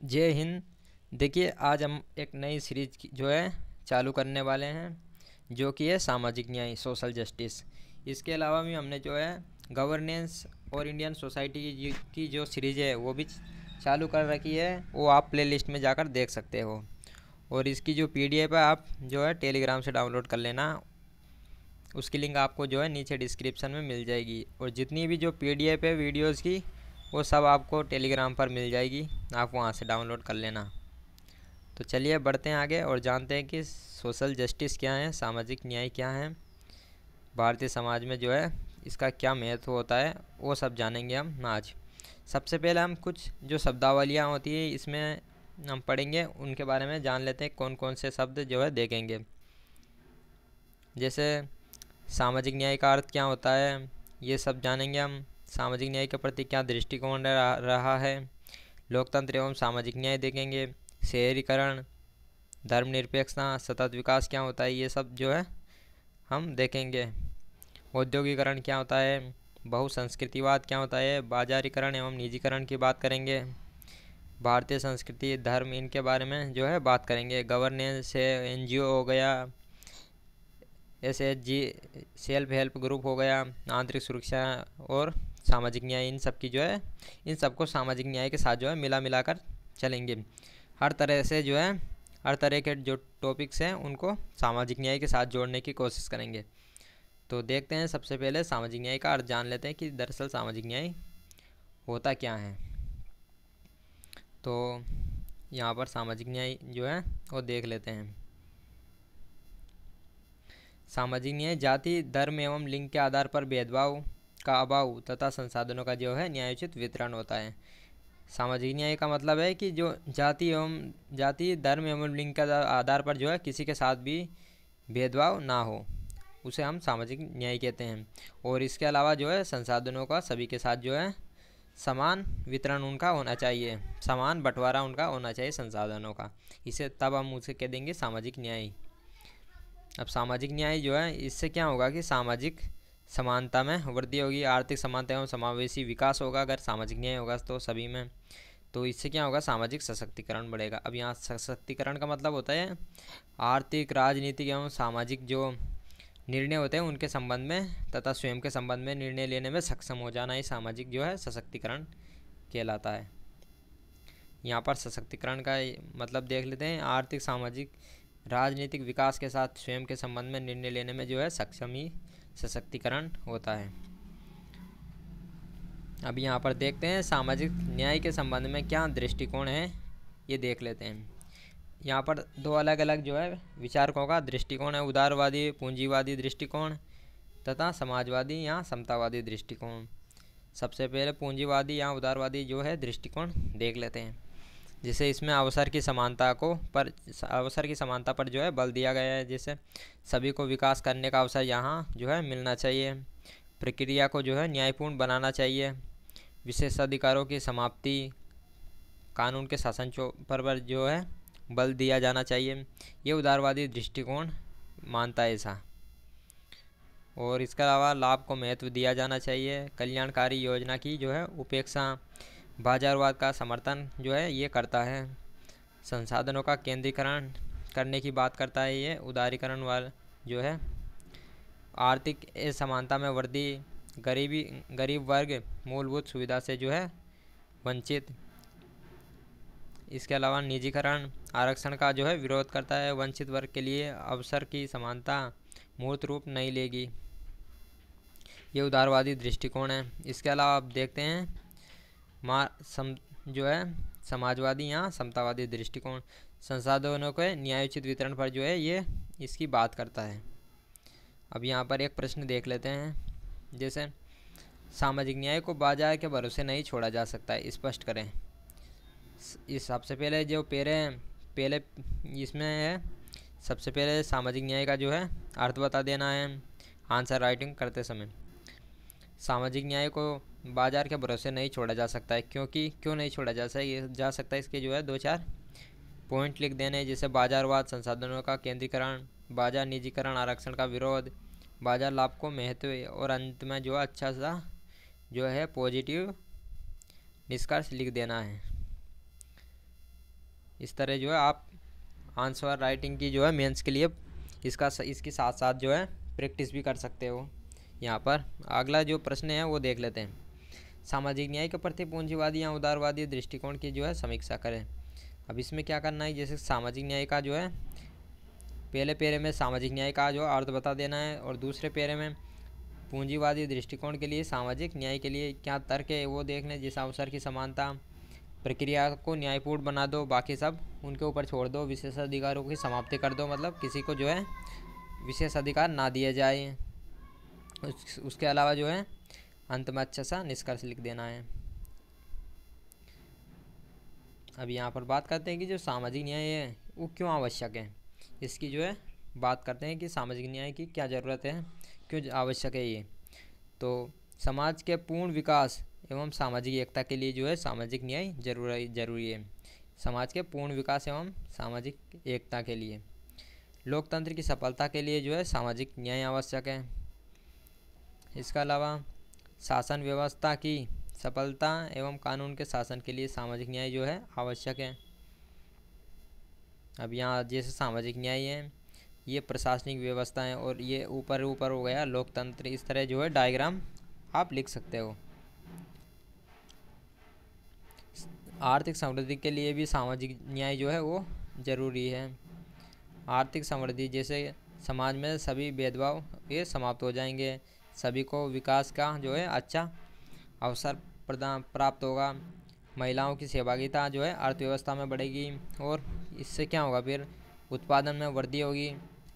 जय हिंद। देखिए, आज हम एक नई सीरीज जो है चालू करने वाले हैं, जो कि है सामाजिक न्याय, सोशल जस्टिस। इसके अलावा भी हमने जो है गवर्नेंस और इंडियन सोसाइटी की जो सीरीज है वो भी चालू कर रखी है। वो आप प्लेलिस्ट में जाकर देख सकते हो। और इसकी जो पीडीएफ है आप जो है टेलीग्राम से डाउनलोड कर लेना। उसकी लिंक आपको जो है नीचे डिस्क्रिप्शन में मिल जाएगी। और जितनी भी जो पीडीएफ है वीडियोज़ की, वो सब आपको टेलीग्राम पर मिल जाएगी, आप वहाँ से डाउनलोड कर लेना। तो चलिए बढ़ते हैं आगे और जानते हैं कि सोशल जस्टिस क्या है, सामाजिक न्याय क्या है, भारतीय समाज में जो है इसका क्या महत्व होता है, वो सब जानेंगे हम आज। सबसे पहले हम कुछ जो शब्दावलियाँ होती है इसमें हम पढ़ेंगे, उनके बारे में जान लेते हैं। कौन कौन से शब्द जो है देखेंगे। जैसे सामाजिक न्याय का अर्थ क्या होता है, ये सब जानेंगे हम। सामाजिक न्याय के प्रति क्या दृष्टिकोण रहा है, लोकतंत्र एवं सामाजिक न्याय देखेंगे। शहरीकरण, धर्मनिरपेक्षता, सतत विकास क्या होता है, ये सब जो है हम देखेंगे। औद्योगिकरण क्या होता है, बहुसंस्कृतिवाद क्या होता है, बाजारीकरण एवं निजीकरण की बात करेंगे। भारतीय संस्कृति, धर्म, इनके बारे में जो है बात करेंगे। गवर्नेंस है, एनजीओ हो गया, एसएचजी, सेल्फ हेल्प ग्रुप हो गया, आंतरिक सुरक्षा और सामाजिक न्याय, इन सब की जो है इन सबको सामाजिक न्याय के साथ जो है मिला कर चलेंगे। हर तरह से जो है हर तरह के जो टॉपिक्स हैं उनको सामाजिक न्याय के साथ जोड़ने की कोशिश करेंगे। तो देखते हैं, सबसे पहले सामाजिक न्याय का अर्थ जान लेते हैं कि दरअसल सामाजिक न्याय होता क्या है। तो यहाँ पर सामाजिक न्याय जो है वो देख लेते हैं। सामाजिक न्याय जाति, धर्म एवं लिंग के आधार पर भेदभाव का अभाव तथा संसाधनों का जो है न्यायोचित वितरण होता है। सामाजिक न्याय का मतलब है कि जो जाति, धर्म एवं लिंग के आधार पर जो है किसी के साथ भी भेदभाव ना हो, उसे हम सामाजिक न्याय कहते हैं। और इसके अलावा जो है संसाधनों का सभी के साथ जो है समान वितरण उनका होना चाहिए, समान बंटवारा उनका होना चाहिए संसाधनों का। इसे तब हम उसे कह देंगे सामाजिक न्याय। अब सामाजिक न्याय जो है इससे क्या होगा कि सामाजिक समानता में वृद्धि होगी, आर्थिक समानता एवं समावेशी विकास होगा अगर सामाजिक न्याय होगा तो सभी में। तो इससे क्या होगा, सामाजिक सशक्तिकरण बढ़ेगा। अब यहाँ सशक्तिकरण का मतलब होता है आर्थिक, राजनीतिक एवं सामाजिक जो निर्णय होते हैं उनके संबंध में तथा स्वयं के संबंध में निर्णय लेने में सक्षम हो जाना, ही सामाजिक जो है सशक्तिकरण कहलाता है। यहाँ पर सशक्तिकरण का मतलब देख लेते हैं, आर्थिक, सामाजिक, राजनीतिक विकास के साथ स्वयं के संबंध में निर्णय लेने में जो है सक्षम ही सशक्तिकरण होता है। अब यहाँ पर देखते हैं सामाजिक न्याय के संबंध में क्या दृष्टिकोण है, ये देख लेते हैं। यहाँ पर दो अलग अलग जो है विचारकों का दृष्टिकोण है, उदारवादी पूंजीवादी दृष्टिकोण तथा समाजवादी या समतावादी दृष्टिकोण। सबसे पहले पूंजीवादी या उदारवादी जो है दृष्टिकोण देख लेते हैं। जिसे इसमें अवसर की समानता पर जो है बल दिया गया है। जैसे सभी को विकास करने का अवसर यहाँ जो है मिलना चाहिए, प्रक्रिया को जो है न्यायपूर्ण बनाना चाहिए, विशेषाधिकारों की समाप्ति, कानून के शासन पर जो है बल दिया जाना चाहिए। ये उदारवादी दृष्टिकोण मानता है ऐसा। और इसके अलावा लाभ को महत्व दिया जाना चाहिए, कल्याणकारी योजना की जो है उपेक्षा, बाजारवाद का समर्थन जो है ये करता है, संसाधनों का केंद्रीकरण करने की बात करता है ये उदारीकरण वाला जो है, आर्थिक असमानता में वृद्धि, गरीब वर्ग मूलभूत सुविधा से जो है वंचित। इसके अलावा निजीकरण आरक्षण का जो है विरोध करता है, वंचित वर्ग के लिए अवसर की समानता मूर्त रूप नहीं लेगी। ये उदारवादी दृष्टिकोण है। इसके अलावा आप देखते हैं जो है समाजवादी या समतावादी दृष्टिकोण, संसाधनों के न्यायोचित वितरण पर जो है ये इसकी बात करता है। अब यहाँ पर एक प्रश्न देख लेते हैं। जैसे सामाजिक न्याय को बाजार के भरोसे नहीं छोड़ा जा सकता है, स्पष्ट करें। इस सबसे पहले जो पहले इसमें है, सबसे पहले सामाजिक न्याय का जो है अर्थ बता देना है आंसर राइटिंग करते समय। सामाजिक न्याय को बाजार के भरोसे नहीं छोड़ा जा सकता है, क्योंकि क्यों नहीं छोड़ा जा सकता है इसके जो है दो चार पॉइंट लिख देने। जैसे बाजारवाद, संसाधनों का केंद्रीकरण, बाजार निजीकरण, आरक्षण का विरोध, बाजार लाभ को महत्व, और अंत में जो अच्छा सा जो है पॉजिटिव निष्कर्ष लिख देना है। इस तरह जो है आप आंसर राइटिंग की जो है मेंस के लिए इसके साथ साथ जो है प्रैक्टिस भी कर सकते हो। यहाँ पर अगला जो प्रश्न है वो देख लेते हैं। सामाजिक न्याय के प्रति पूंजीवादी या उदारवादी दृष्टिकोण की जो है समीक्षा करें। अब इसमें क्या करना है, जैसे सामाजिक न्याय का जो है पहले पेरे में सामाजिक न्याय का जो अर्थ बता देना है और दूसरे पेरे में पूंजीवादी दृष्टिकोण के लिए सामाजिक न्याय के लिए क्या तर्क है वो देख लें। जिस अवसर की समानता प्रक्रिया को न्यायपूर्ण बना दो, बाकी सब उनके ऊपर छोड़ दो। विशेषाधिकारों की समाप्ति कर दो, मतलब किसी को जो है विशेष अधिकार ना दिए जाए। उसके अलावा जो है अंत में अच्छा सा निष्कर्ष लिख देना है। अब यहाँ पर बात करते हैं कि जो सामाजिक न्याय है वो क्यों आवश्यक है। इसकी जो है बात करते हैं कि सामाजिक न्याय की क्या ज़रूरत है, क्यों आवश्यक है ये। तो समाज के पूर्ण विकास एवं सामाजिक एकता के लिए जो है सामाजिक न्याय जरूरी है। समाज के पूर्ण विकास एवं सामाजिक एकता के लिए, लोकतंत्र की सफलता के लिए जो है सामाजिक न्याय आवश्यक है। इसके अलावा शासन व्यवस्था की सफलता एवं कानून के शासन के लिए सामाजिक न्याय जो है आवश्यक है। अब यहाँ जैसे सामाजिक न्याय है ये प्रशासनिक व्यवस्था है और ये ऊपर हो गया लोकतंत्र। इस तरह जो है डायग्राम आप लिख सकते हो। आर्थिक समृद्धि के लिए भी सामाजिक न्याय जो है वो ज़रूरी है। आर्थिक समृद्धि जैसे समाज में सभी भेदभाव ये समाप्त हो जाएंगे, सभी को विकास का जो है अच्छा अवसर प्राप्त होगा। महिलाओं की सहभागिता जो है अर्थव्यवस्था में बढ़ेगी और इससे क्या होगा, फिर उत्पादन में वृद्धि होगी,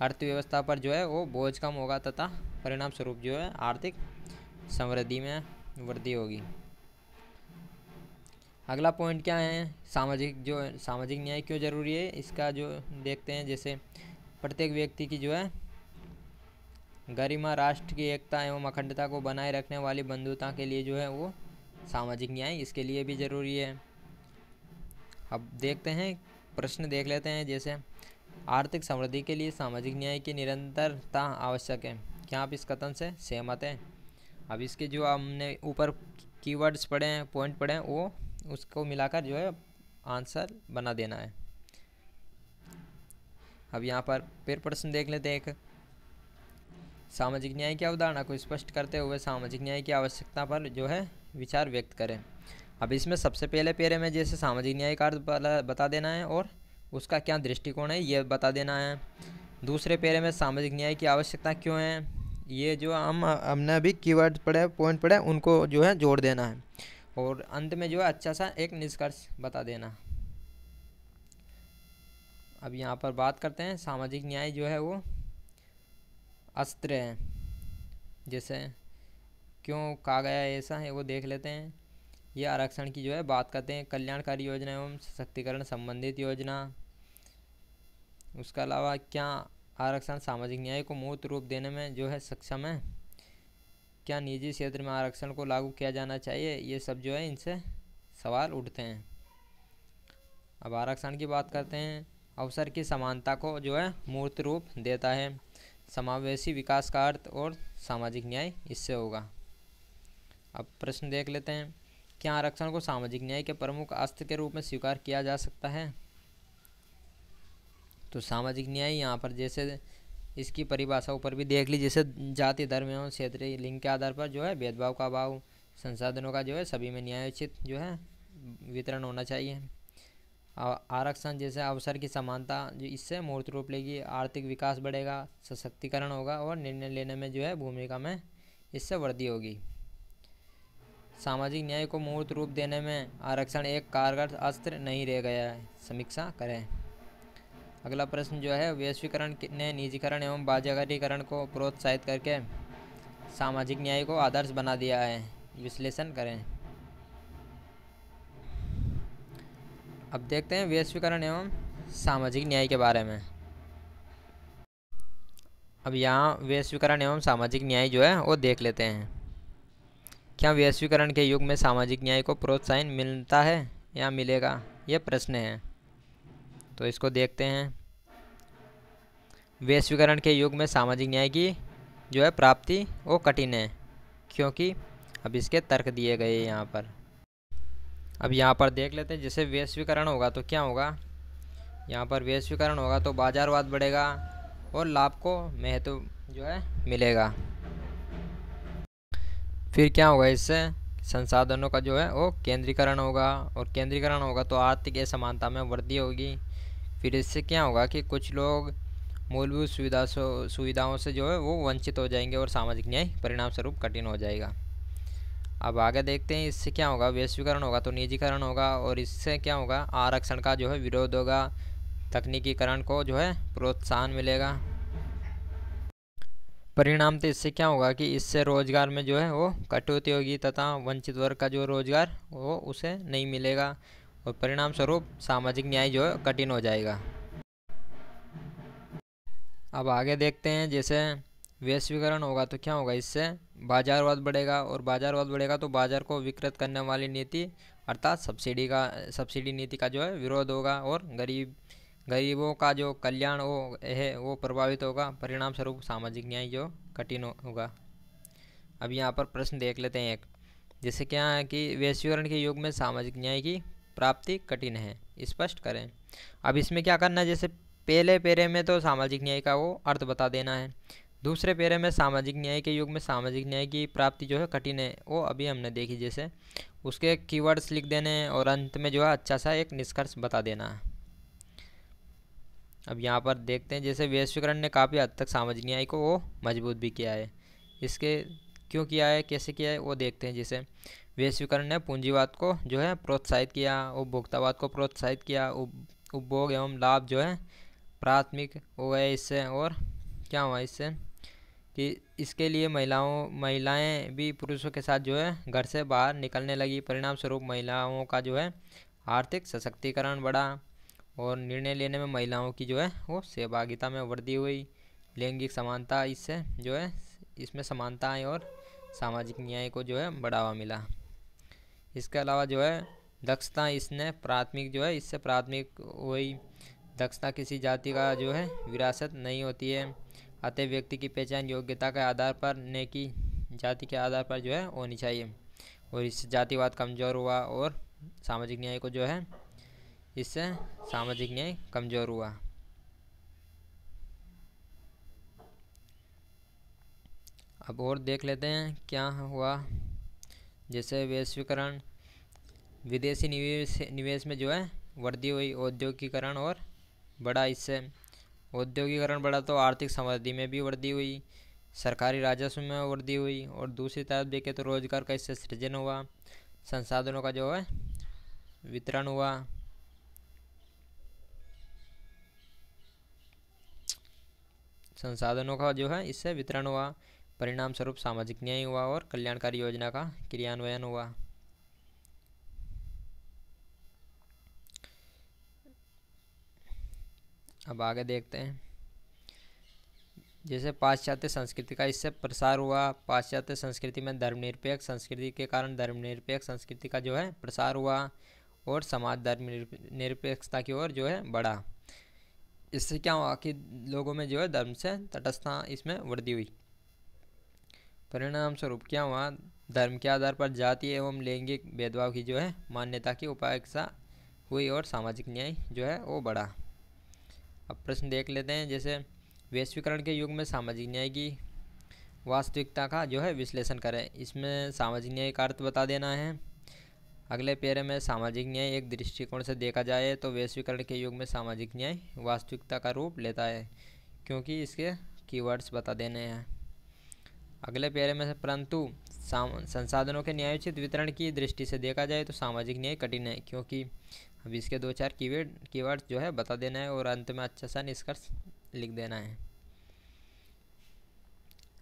अर्थव्यवस्था पर जो है वो बोझ कम होगा तथा परिणाम स्वरूप जो है आर्थिक समृद्धि में वृद्धि होगी। अगला पॉइंट क्या है, सामाजिक न्याय क्यों जरूरी है, इसका जो देखते हैं। जैसे प्रत्येक व्यक्ति की जो है गरिमा, राष्ट्र की एकता एवं अखंडता को बनाए रखने वाली बंधुता के लिए जो है वो सामाजिक न्याय इसके लिए भी ज़रूरी है। अब देखते हैं, प्रश्न देख लेते हैं। जैसे आर्थिक समृद्धि के लिए सामाजिक न्याय की निरंतरता आवश्यक है। क्या आप इस कथन से सहमत हैं? अब इसके जो हमने ऊपर कीवर्ड्स पढ़े हैं, पॉइंट पढ़े हैं, वो उसको मिलाकर जो है आंसर बना देना है। अब यहाँ पर फिर प्रश्न देख लेते हैं। एक सामाजिक न्याय की अवधारणा को स्पष्ट करते हुए सामाजिक न्याय की आवश्यकता पर जो है विचार व्यक्त करें। अब इसमें सबसे पहले पेरे में जैसे सामाजिक न्याय का अर्थ बता देना है और उसका क्या दृष्टिकोण है ये बता देना है। दूसरे पेरे में सामाजिक न्याय की आवश्यकता क्यों है, ये जो हमने अभी कीवर्ड पढ़े, पॉइंट पढ़े, उनको जो है जोड़ देना है और अंत में जो है अच्छा सा एक निष्कर्ष बता देना। अब यहाँ पर बात करते हैं सामाजिक न्याय जो है वो अस्त्र है। जैसे क्यों कहा गया है ऐसा है वो देख लेते हैं। यह आरक्षण की जो है बात करते हैं, कल्याणकारी योजना एवं सशक्तिकरण संबंधित योजना। उसके अलावा क्या आरक्षण सामाजिक न्याय को मूर्त रूप देने में जो है सक्षम है, क्या निजी क्षेत्र में आरक्षण को लागू किया जाना चाहिए, ये सब जो है इनसे सवाल उठते हैं। अब आरक्षण की बात करते हैं, अवसर की समानता को जो है मूर्त रूप देता है, समावेशी विकास का अर्थ और सामाजिक न्याय इससे होगा। अब प्रश्न देख लेते हैं, क्या आरक्षण को सामाजिक न्याय के प्रमुख अस्त्र के रूप में स्वीकार किया जा सकता है। तो सामाजिक न्याय यहाँ पर जैसे इसकी परिभाषा ऊपर भी देख ली, जैसे जाति, धर्म एवं क्षेत्रीय लिंग के आधार पर जो है भेदभाव का अभाव, संसाधनों का जो है सभी में न्यायोचित जो है वितरण होना चाहिए। आरक्षण जैसे अवसर की समानता जो इससे मूर्त रूप लेगी, आर्थिक विकास बढ़ेगा, सशक्तिकरण होगा और निर्णय लेने में जो है भूमिका में इससे वृद्धि होगी। सामाजिक न्याय को मूर्त रूप देने में आरक्षण एक कारगर अस्त्र नहीं रह गया है, समीक्षा करें। अगला प्रश्न जो है, वैश्वीकरण ने निजीकरण एवं बाजारीकरण को प्रोत्साहित करके सामाजिक न्याय को आदर्श बना दिया है, विश्लेषण करें। अब देखते हैं वैश्वीकरण एवं सामाजिक न्याय के बारे में। अब यहाँ वैश्वीकरण एवं सामाजिक न्याय जो है वो देख लेते हैं। क्या वैश्वीकरण के युग में सामाजिक न्याय को प्रोत्साहन मिलता है या मिलेगा, यह प्रश्न है। तो इसको देखते हैं। वैश्वीकरण के युग में सामाजिक न्याय की जो है प्राप्ति वो कठिन है, क्योंकि अब इसके तर्क दिए गए यहाँ पर। अब यहाँ पर देख लेते हैं, जैसे वैश्वीकरण होगा तो क्या होगा, यहाँ पर वैश्वीकरण होगा तो बाजारवाद बढ़ेगा और लाभ को महत्व जो है मिलेगा। फिर क्या होगा, इससे संसाधनों का जो है वो केंद्रीकरण होगा, और केंद्रीकरण होगा तो आर्थिक असमानता में वृद्धि होगी। फिर इससे क्या होगा कि कुछ लोग मूलभूत सुविधाओं से जो है वो वंचित हो जाएंगे और सामाजिक न्याय परिणाम स्वरूप कठिन हो जाएगा। अब आगे देखते हैं इससे क्या होगा। वैश्वीकरण होगा तो निजीकरण होगा, और इससे क्या होगा, आरक्षण का जो है विरोध होगा, तकनीकीकरण को जो है प्रोत्साहन मिलेगा। परिणाम तो इससे क्या होगा कि इससे रोजगार में जो है वो कटौती होगी तथा वंचित वर्ग का जो रोजगार वो उसे नहीं मिलेगा, और परिणाम स्वरूप सामाजिक न्याय जो है कठिन हो जाएगा। अब आगे देखते हैं, जैसे वैश्वीकरण होगा तो क्या होगा, इससे बाजारवाद बढ़ेगा, और बाजारवाद बढ़ेगा तो बाजार को विकृत करने वाली नीति अर्थात सब्सिडी नीति का जो है विरोध होगा, और गरीबों का जो कल्याण वो है वो प्रभावित होगा। परिणाम स्वरूप सामाजिक न्याय जो कठिन होगा। अब यहाँ पर प्रश्न देख लेते हैं एक, जैसे क्या है कि वैश्वीकरण के युग में सामाजिक न्याय की प्राप्ति कठिन है, स्पष्ट करें। अब इसमें क्या करना है, जैसे पहले पेरे में तो सामाजिक न्याय का वो अर्थ बता देना है, दूसरे पेरे में सामाजिक न्याय के युग में सामाजिक न्याय की प्राप्ति जो है कठिन है, वो अभी हमने देखी, जैसे उसके कीवर्ड्स लिख देने हैं, और अंत में जो है अच्छा सा एक निष्कर्ष बता देना है। अब यहाँ पर देखते हैं, जैसे वैश्वीकरण ने काफ़ी हद तक सामाजिक न्याय को वो मजबूत भी किया है। इसके क्यों किया है, कैसे किया है, वो देखते हैं। जैसे वैश्वीकरण ने पूंजीवाद को जो है प्रोत्साहित किया, उपभोक्तावाद को प्रोत्साहित किया, उपभोग एवं लाभ जो है प्राथमिक हो गए इससे। और क्या हुआ इससे कि इसके लिए महिलाएं भी पुरुषों के साथ जो है घर से बाहर निकलने लगी। परिणाम स्वरूप महिलाओं का जो है आर्थिक सशक्तिकरण बढ़ा, और निर्णय लेने में महिलाओं की जो है वो सहभागिता में वृद्धि हुई। लैंगिक समानता इससे जो है इसमें समानता आई, और सामाजिक न्याय को जो है बढ़ावा मिला। इसके अलावा जो है दक्षता इससे प्राथमिक हुई। दक्षता किसी जाति का जो है विरासत नहीं होती है, अतः व्यक्ति की पहचान योग्यता के आधार पर न कि जाति के आधार पर जो है होनी चाहिए। और इससे जातिवाद कमज़ोर हुआ, और सामाजिक न्याय को जो है इससे सामाजिक न्याय कमज़ोर हुआ। अब और देख लेते हैं क्या हुआ। जैसे वैश्वीकरण, विदेशी निवेश में जो है वृद्धि हुई, औद्योगिकरण और बढ़ा। इससे औद्योगिकरण बढ़ा तो आर्थिक समृद्धि में भी वृद्धि हुई, सरकारी राजस्व में वृद्धि हुई, और दूसरी तरफ देखें तो रोजगार का इससे सृजन हुआ, संसाधनों का जो है वितरण हुआ। संसाधनों का जो है इससे वितरण हुआ, परिणाम स्वरूप सामाजिक न्याय हुआ, और कल्याणकारी योजना का क्रियान्वयन हुआ। अब आगे देखते हैं, जैसे पाश्चात्य संस्कृति का इससे प्रसार हुआ। पाश्चात्य संस्कृति में धर्मनिरपेक्ष संस्कृति के कारण धर्मनिरपेक्ष संस्कृति का जो है प्रसार हुआ, और समाज धर्मनिरपेक्षता की ओर जो है बढ़ा। इससे क्या हुआ कि लोगों में जो है धर्म से तटस्थता इसमें वृद्धि हुई। परिणाम स्वरूप क्या हुआ, धर्म के आधार पर जाति एवं लैंगिक भेदभाव की जो है मान्यता की उपेक्षा हुई, और सामाजिक न्याय जो है वो बढ़ा। अब प्रश्न देख लेते हैं, जैसे वैश्वीकरण के युग में सामाजिक न्याय की वास्तविकता का जो है विश्लेषण करें। इसमें सामाजिक न्याय का अर्थ बता देना है। अगले पेरे में सामाजिक न्याय एक दृष्टिकोण से देखा जाए तो वैश्वीकरण के युग में सामाजिक न्याय वास्तविकता का रूप लेता है, क्योंकि इसके कीवर्ड्स बता देने हैं। अगले पेरे में से परंतु संसाधनों के न्यायोचित वितरण की दृष्टि से देखा जाए तो सामाजिक न्याय कठिन है, क्योंकि अब इसके 2-4 कीवर्ड्स जो है बता देना है, और अंत में अच्छा सा निष्कर्ष लिख देना है।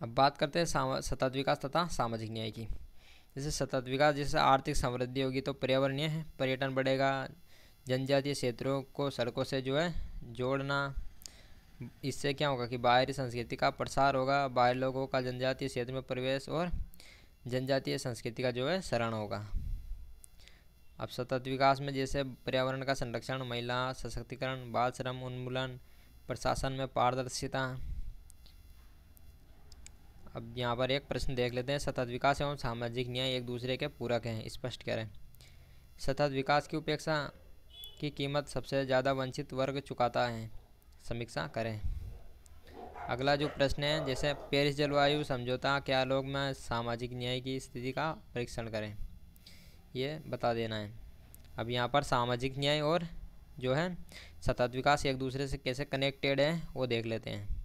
अब बात करते हैं सतत विकास तथा सामाजिक न्याय की। जैसे सतत विकास, जैसे आर्थिक समृद्धि होगी तो पर्यावरणीय पर्यटन बढ़ेगा, जनजातीय क्षेत्रों को सड़कों से जो है जोड़ना। इससे क्या होगा कि बाहरी संस्कृति का प्रसार होगा, बाहर लोगों का जनजातीय क्षेत्र में प्रवेश, और जनजातीय संस्कृति का जो है शरण होगा। अब सतत विकास में जैसे पर्यावरण का संरक्षण, महिला सशक्तिकरण, बाल श्रम उन्मूलन, प्रशासन में पारदर्शिता। अब यहाँ पर एक प्रश्न देख लेते हैं, सतत विकास एवं सामाजिक न्याय एक दूसरे के पूरक हैं, स्पष्ट करें। सतत विकास की उपेक्षा की कीमत सबसे ज़्यादा वंचित वर्ग चुकाता है? समीक्षा करें। अगला जो प्रश्न है, जैसे पेरिस जलवायु समझौता के आलोक में सामाजिक न्याय की स्थिति का परीक्षण करें, ये बता देना है। अब यहाँ पर सामाजिक न्याय और जो है सतत विकास एक दूसरे से कैसे कनेक्टेड है वो देख लेते हैं।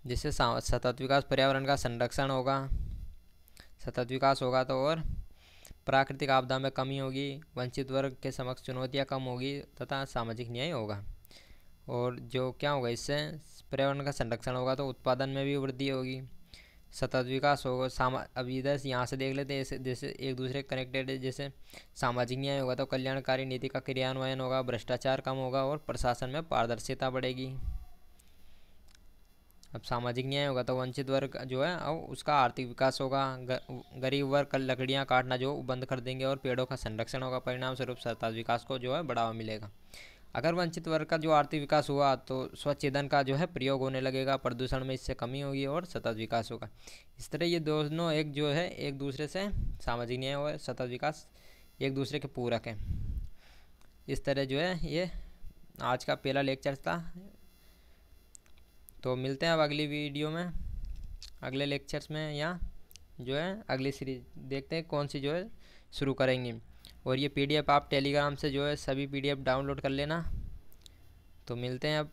जिससे सतत विकास पर्यावरण का संरक्षण होगा, सतत विकास होगा तो और प्राकृतिक आपदा में कमी होगी, वंचित वर्ग के समक्ष चुनौतियाँ कम होगी तथा सामाजिक न्याय होगा। और जो क्या होगा, इससे पर्यावरण का संरक्षण होगा तो उत्पादन में भी वृद्धि होगी, सतत विकास होगा। अब इधर से यहाँ से देख लेते हैं, जैसे एक दूसरे कनेक्टेड है। जैसे सामाजिक न्याय होगा तो कल्याणकारी नीति का क्रियान्वयन होगा, भ्रष्टाचार कम होगा और प्रशासन में पारदर्शिता बढ़ेगी। अब सामाजिक न्याय होगा तो वंचित वर्ग जो है अब उसका आर्थिक विकास होगा, गरीब वर्ग कल लकड़ियाँ काटना जो बंद कर देंगे और पेड़ों का संरक्षण होगा। परिणाम स्वरूप सतत विकास को जो है बढ़ावा मिलेगा। अगर वंचित वर्ग का जो आर्थिक विकास हुआ तो स्वच्छ ईंधन का जो है प्रयोग होने लगेगा, प्रदूषण में इससे कमी होगी और सतत विकास होगा। इस तरह ये दोनों एक जो है एक दूसरे से, सामाजिक न्याय और सतत विकास एक दूसरे के पूरक हैं। इस तरह जो है ये आज का पहला लेक्चर था। तो मिलते हैं अब अगली वीडियो में, अगले लेक्चर्स में, या जो है अगली सीरीज देखते हैं कौन सी जो है शुरू करेंगे। और ये पीडीएफ आप टेलीग्राम से जो है सभी पीडीएफ डाउनलोड कर लेना। तो मिलते हैं अब।